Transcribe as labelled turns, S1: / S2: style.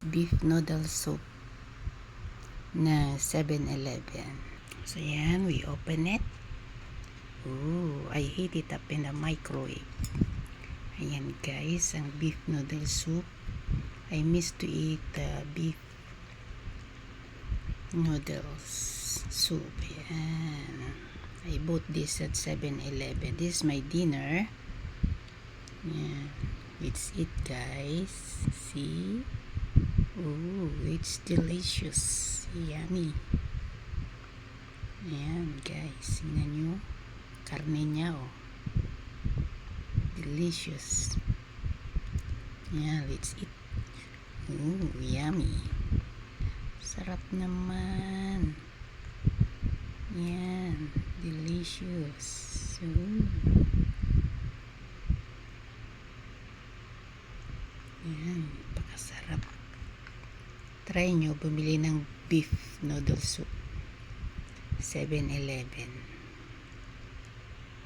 S1: beef noodle soup na 7-Eleven. So yan, we open it. Ooh, I heat it up in the microwave. Ayan guys, ang beef noodle soup. I miss to eat beef noodles soup. Ayan. I bought this at 7-Eleven. This is my dinner. Ayan. It's it guys. See? Ooh, it's delicious. Yummy. Ayan guys, tingnan nyo karne niya, oh, delicious. Ayan, let's eat. Ooh, yummy. Sarap naman. Ayan, delicious. Ooh. Ayan, pakasarap. Try nyo bumili ng beef noodle soup 7-Eleven.